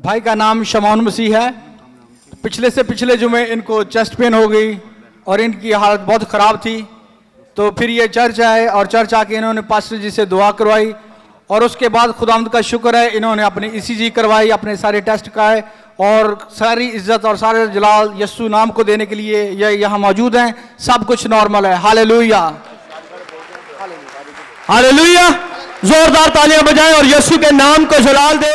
भाई का नाम शमाउन मसीह है। पिछले से पिछले जुमे इनको चेस्ट पेन हो गई और इनकी हालत बहुत ख़राब थी। तो फिर ये चर्च आए और चर्च आके इन्होंने पास्टर जी से दुआ करवाई और उसके बाद खुदावंद का शुक्र है इन्होंने अपनी ECG करवाई, अपने सारे टेस्ट कराए और सारी इज्जत और सारे जलाल यस्सु नाम को देने के लिए ये यहाँ मौजूद हैं। सब कुछ नॉर्मल है। Hallelujah, hallelujah. जोरदार तालियां बजाएं और यीशु के नाम को जलाल दे।